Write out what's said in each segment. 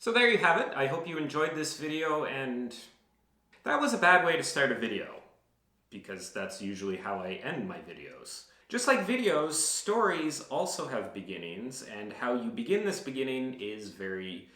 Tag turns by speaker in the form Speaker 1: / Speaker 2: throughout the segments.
Speaker 1: So there you have it. I hope you enjoyed this video, and that was a bad way to start a video, because that's usually how I end my videos. Just like videos, stories also have beginnings, and how you begin this beginning is very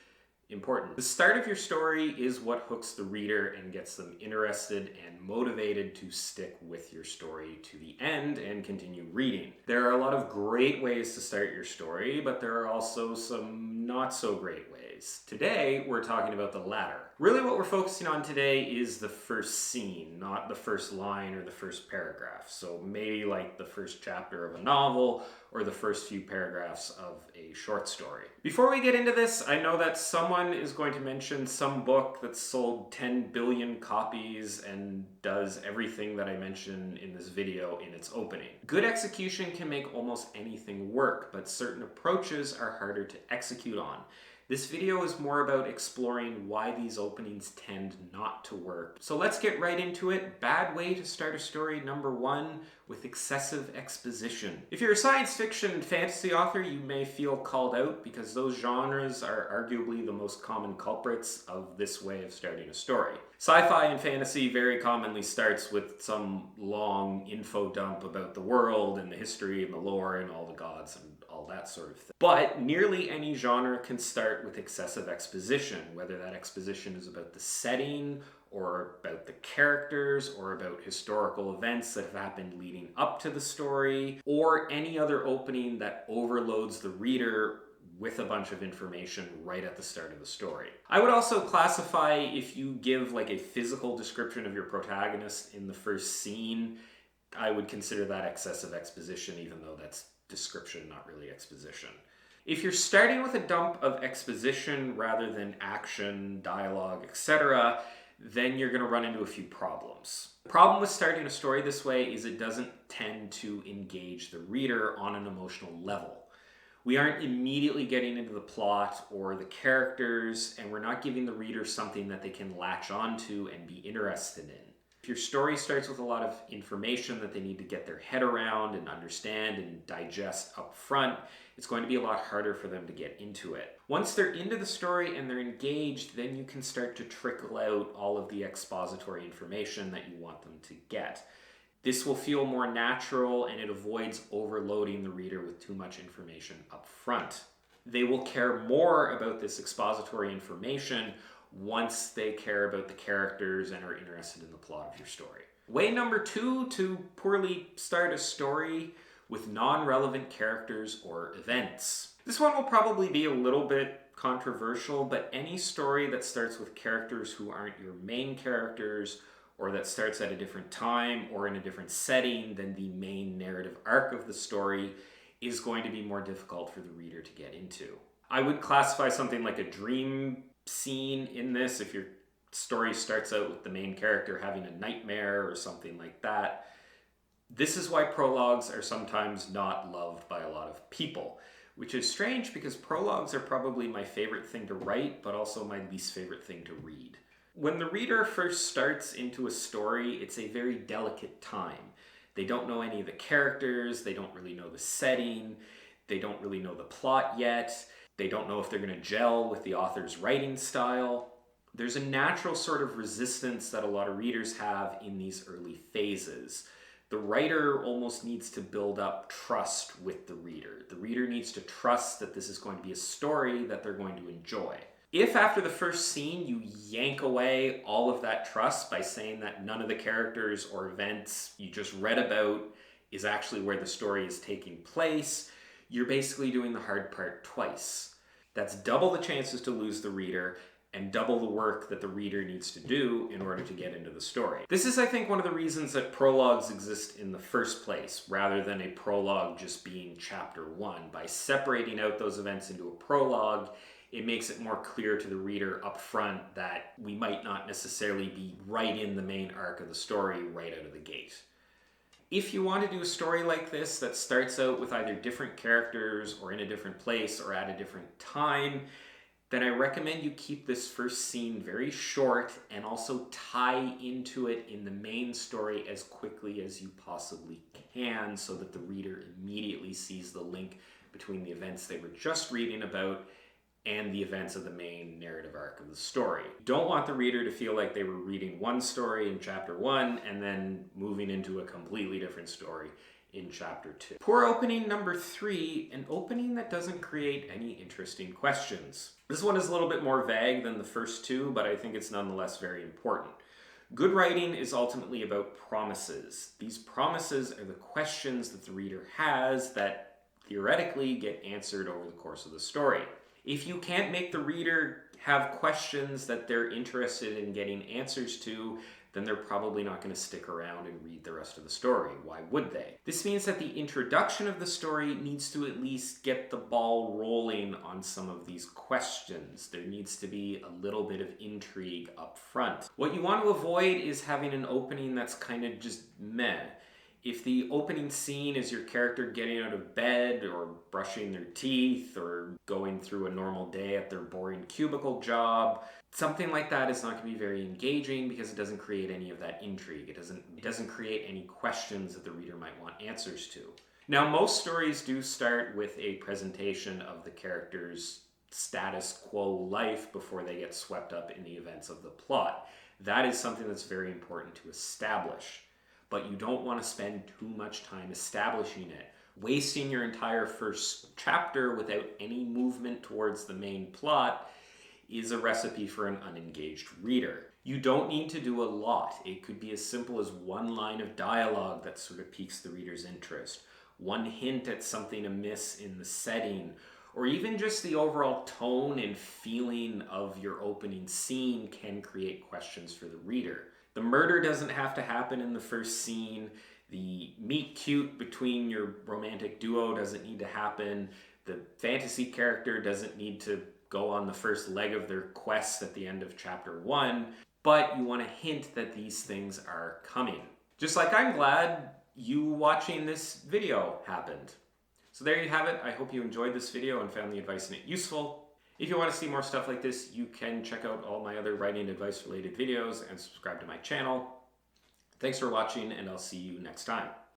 Speaker 1: important. The start of your story is what hooks the reader and gets them interested and motivated to stick with your story to the end and continue reading. There are a lot of great ways to start your story, but there are also some not so great ways. Today, we're talking about the latter. Really, what we're focusing on today is the first scene, not the first line or the first paragraph. So maybe like the first chapter of a novel or the first few paragraphs of a short story. Before we get into this, I know that someone is going to mention some book that's sold 10 billion copies and does everything that I mention in this video in its opening. Good execution can make almost anything work, but certain approaches are harder to execute on. This video is more about exploring why these openings tend not to work. So let's get right into it. Bad way to start a story number 1, with excessive exposition. If you're a science fiction and fantasy author, you may feel called out because those genres are arguably the most common culprits of this way of starting a story. Sci-fi and fantasy very commonly starts with some long info dump about the world and the history and the lore and all the gods and all that sort of thing. But nearly any genre can start with excessive exposition, whether that exposition is about the setting or about the characters or about historical events that have happened leading up to the story, or any other opening that overloads the reader with a bunch of information right at the start of the story. I would also classify if you give like a physical description of your protagonist in the first scene, I would consider that excessive exposition, even though that's description, not really exposition. If you're starting with a dump of exposition rather than action, dialogue, etc., then you're going to run into a few problems. The problem with starting a story this way is it doesn't tend to engage the reader on an emotional level. We aren't immediately getting into the plot or the characters, and we're not giving the reader something that they can latch onto and be interested in. If your story starts with a lot of information that they need to get their head around and understand and digest up front, it's going to be a lot harder for them to get into it. Once they're into the story and they're engaged, then you can start to trickle out all of the expository information that you want them to get. This will feel more natural and it avoids overloading the reader with too much information up front. They will care more about this expository information once they care about the characters and are interested in the plot of your story. Way number 2 to poorly start a story: with non-relevant characters or events. This one will probably be a little bit controversial, but any story that starts with characters who aren't your main characters, or that starts at a different time or in a different setting than the main narrative arc of the story, is going to be more difficult for the reader to get into. I would classify something like a dream scene in this if your story starts out with the main character having a nightmare or something like that. This is why prologues are sometimes not loved by a lot of people, which is strange because prologues are probably my favorite thing to write, but also my least favorite thing to read. When the reader first starts into a story, it's a very delicate time. They don't know any of the characters, they don't really know the setting, they don't really know the plot yet, they don't know if they're going to gel with the author's writing style. There's a natural sort of resistance that a lot of readers have in these early phases. The writer almost needs to build up trust with the reader. The reader needs to trust that this is going to be a story that they're going to enjoy. If after the first scene you yank away all of that trust by saying that none of the characters or events you just read about is actually where the story is taking place, you're basically doing the hard part twice. That's double the chances to lose the reader and double the work that the reader needs to do in order to get into the story. This is, I think, one of the reasons that prologues exist in the first place, rather than a prologue just being chapter 1. By separating out those events into a prologue, it makes it more clear to the reader up front that we might not necessarily be right in the main arc of the story right out of the gate. If you want to do a story like this that starts out with either different characters or in a different place or at a different time, then I recommend you keep this first scene very short and also tie into it in the main story as quickly as you possibly can so that the reader immediately sees the link between the events they were just reading about and the events of the main narrative arc of the story. Don't want the reader to feel like they were reading one story in chapter 1 and then moving into a completely different story in chapter 2. Poor opening number 3, an opening that doesn't create any interesting questions. This one is a little bit more vague than the first two, but I think it's nonetheless very important. Good writing is ultimately about promises. These promises are the questions that the reader has that theoretically get answered over the course of the story. If you can't make the reader have questions that they're interested in getting answers to, then they're probably not going to stick around and read the rest of the story. Why would they? This means that the introduction of the story needs to at least get the ball rolling on some of these questions. There needs to be a little bit of intrigue up front. What you want to avoid is having an opening that's kind of just meh. If the opening scene is your character getting out of bed or brushing their teeth or going through a normal day at their boring cubicle job, something like that is not going to be very engaging because it doesn't create any of that intrigue. It doesn't create any questions that the reader might want answers to. Now, most stories do start with a presentation of the character's status quo life before they get swept up in the events of the plot. That is something that's very important to establish. But you don't want to spend too much time establishing it. Wasting your entire first chapter without any movement towards the main plot is a recipe for an unengaged reader. You don't need to do a lot. It could be as simple as one line of dialogue that sort of piques the reader's interest, one hint at something amiss in the setting, or even just the overall tone and feeling of your opening scene can create questions for the reader. The murder doesn't have to happen in the first scene. The meet cute between your romantic duo doesn't need to happen. The fantasy character doesn't need to go on the first leg of their quest at the end of chapter 1. But you want to hint that these things are coming. Just like I'm glad you watching this video happened. So there you have it. I hope you enjoyed this video and found the advice in it useful. If you want to see more stuff like this, you can check out all my other writing advice related videos and subscribe to my channel. Thanks for watching, and I'll see you next time.